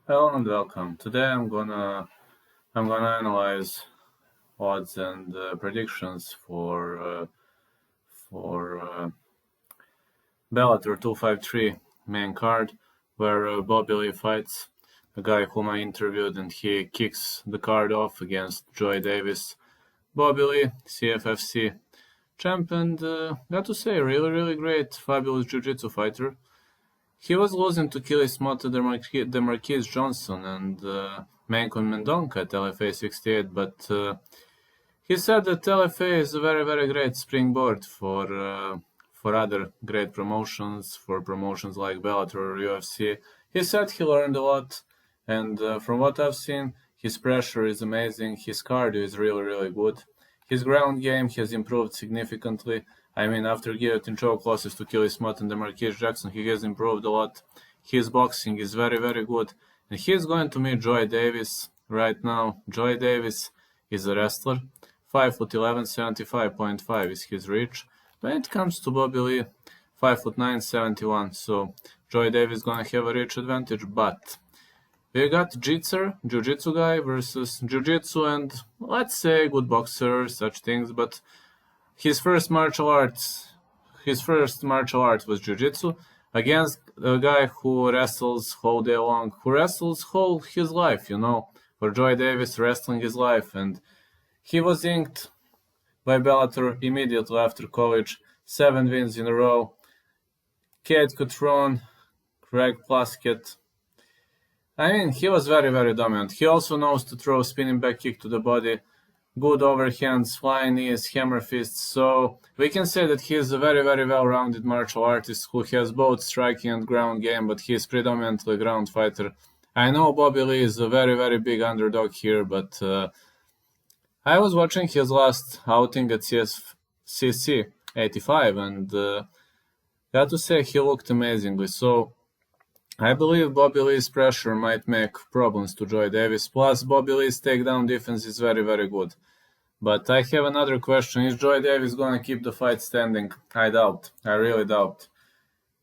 Hello and welcome. Today I'm gonna analyze odds and predictions for Bellator 253 main card, where Bobby Lee fights a guy whom I interviewed, and he kicks the card off against Joy Davis. Bobby Lee, CFFC champ, and got to say, really great, fabulous jiu-jitsu fighter. He was losing to Achilles Mota Demarquise Johnson and Manco Mendonca at LFA 68, but he said that LFA is a very great springboard for other great promotions, for promotions like Bellator or UFC. He said he learned a lot, and from what I've seen, his pressure is amazing, his cardio is really good. His ground game has improved significantly. I mean, after guillotine choke losses to Achilles Mota and Demarquise Jackson, he has improved a lot. His boxing is very good. And he's going to meet Joy Davis right now. Joy Davis is a wrestler. 5'11", 75.5 is his reach. When it comes to Bobby Lee, 5'9", 71. So Joy Davis is going to have a reach advantage, but we got jiu-jitsu guy versus jiu-jitsu and, let's say, good boxer, such things, but his first martial art was jiu-jitsu against a guy who wrestles whole day long, who wrestles whole his life, For Joy Davis, wrestling his life, and he was inked by Bellator immediately after college, 7 wins in a row. Kate Cutron, Craig Plaskett. I mean, he was very dominant. He also knows to throw spinning back kick to the body, good overhands, flying knees, hammer fists. So we can say that he is a very well-rounded martial artist who has both striking and ground game, but he is predominantly a ground fighter. I know Bobby Lee is a very big underdog here, but I was watching his last outing at CC 85, and got to say he looked amazingly. So I believe Bobby Lee's pressure might make problems to Joy Davis, plus Bobby Lee's takedown defense is very good. But I have another question. Is Joy Davis going to keep the fight standing? I doubt. I really doubt.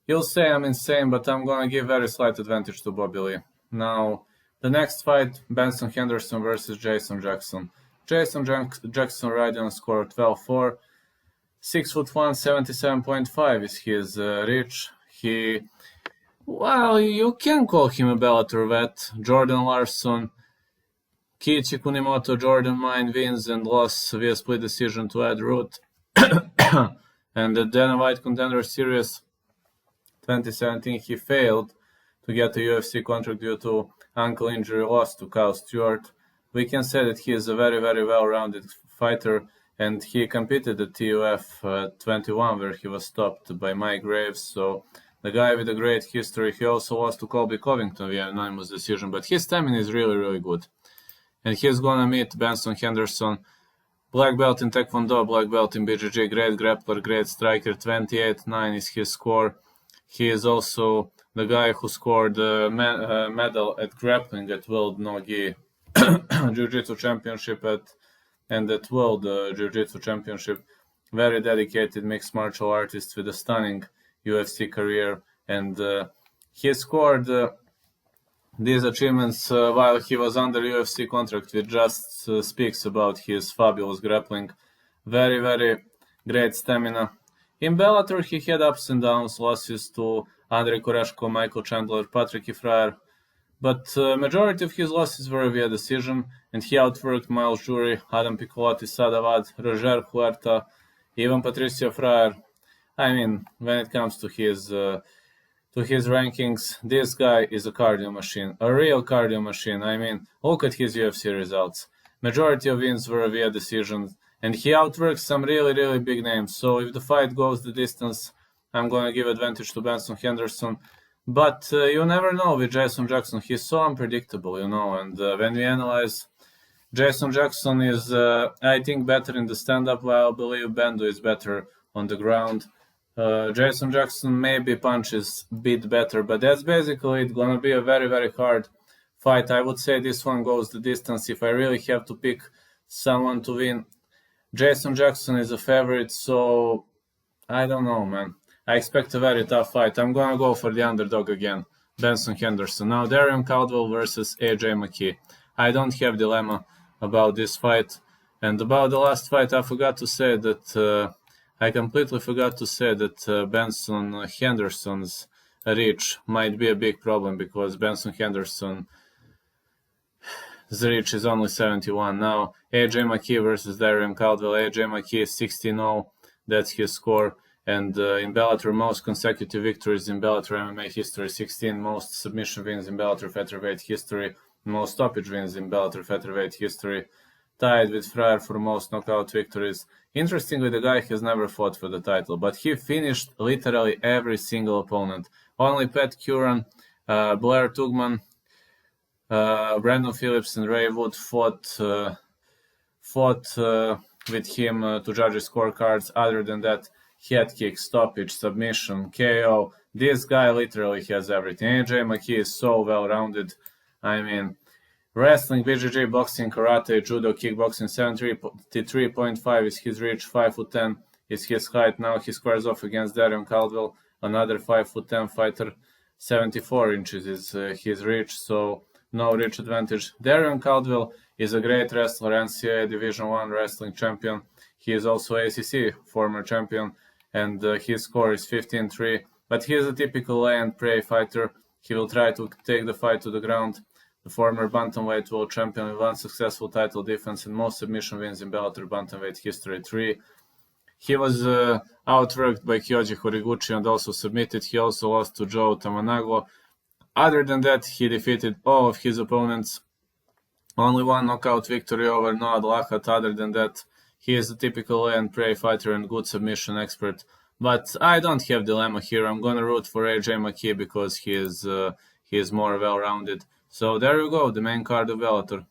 You'll say I'm insane, but I'm going to give very slight advantage to Bobby Lee. Now, the next fight, Benson Henderson versus Jason Jackson. Jason Jackson riding on score 12-4. 6'1", 77.5 is his reach. Well, you can call him a Bellator vet. Jordan Larson, Kiichi Kunimoto, Jordan Mine wins and loss via split decision to Ed Root. And the Dana White Contender Series 2017, he failed to get a UFC contract due to ankle injury loss to Kyle Stewart. We can say that he is a very well-rounded fighter, and he competed at TUF 21, where he was stopped by Mike Graves. So the guy with a great history. He also lost to Colby Covington via unanimous decision, but his stamina is really good. And he's gonna meet Benson Henderson, black belt in Taekwondo, black belt in BJJ, great grappler, great striker, 28-9 is his score. He is also the guy who scored the medal at grappling at World No-Gi Jiu-Jitsu Championship and at World Jiu-Jitsu Championship. Very dedicated mixed martial artist with a stunning UFC career, and he scored these achievements while he was under UFC contract, which just speaks about his fabulous grappling. Very great stamina. In Bellator, he had ups and downs, losses to Andrei Koreshko, Michael Chandler, Patrick Ifrare, but majority of his losses were via decision, and he outworked Miles Jury, Adam Piccolotti, Sadavad, Roger Huerta, even Patricio Frere. I mean, when it comes to his rankings, this guy is a cardio machine, a real cardio machine. I mean, look at his UFC results. Majority of wins were via decisions, and he outworks some really big names. So if the fight goes the distance, I'm going to give advantage to Benson Henderson. But you never know with Jason Jackson. He's so unpredictable, and when we analyze, Jason Jackson is, I think, better in the stand-up, while I believe Bendo is better on the ground. Jason Jackson maybe punches a bit better, but that's basically it. Gonna be a very hard fight. I would say this one goes the distance. If I really have to pick someone to win, Jason Jackson is a favorite, so I don't know, man. I expect a very tough fight. I'm gonna go for the underdog again. Benson Henderson. Now Darrion Caldwell versus AJ McKee. I don't have dilemma about this fight. And about the last fight, I forgot to say that I completely forgot to say that Benson Henderson's reach might be a big problem, because Benson Henderson's reach is only 71. Now AJ McKee versus Darrion Caldwell. AJ McKee is 16-0. That's his score. And in Bellator, most consecutive victories in Bellator MMA history, 16 most submission wins in Bellator featherweight history, most stoppage wins in Bellator featherweight history, tied with Fryer for most knockout victories. Interestingly, the guy has never fought for the title, but he finished literally every single opponent. Only Pat Curran, Blair Tugman, Brandon Phillips and Ray Wood fought with him to judge his scorecards. Other than that, head kick, stoppage, submission, KO. This guy literally has everything. AJ McKee is so well-rounded. I mean, wrestling, BJJ, boxing, karate, judo, kickboxing, 73.5 is his reach, 5'10" is his height. Now he squares off against Darrion Caldwell, another 5'10" fighter, 74 inches is his reach, so no reach advantage. Darrion Caldwell is a great wrestler, NCAA Division I wrestling champion. He is also ACC former champion, and his score is 15-3. But he is a typical lay and pray fighter. He will try to take the fight to the ground. The former bantamweight world champion with one successful title defense and most submission wins in Bellator bantamweight history, 3. He was outworked by Kyoji Horiguchi and also submitted. He also lost to Joe Tamanago. Other than that, he defeated all of his opponents. Only one knockout victory over Noad Lahat. Other than that, he is a typical lay and pray fighter and good submission expert. But I don't have dilemma here. I'm gonna root for AJ McKee because he is more well-rounded. So there you go, the main card of Bellator.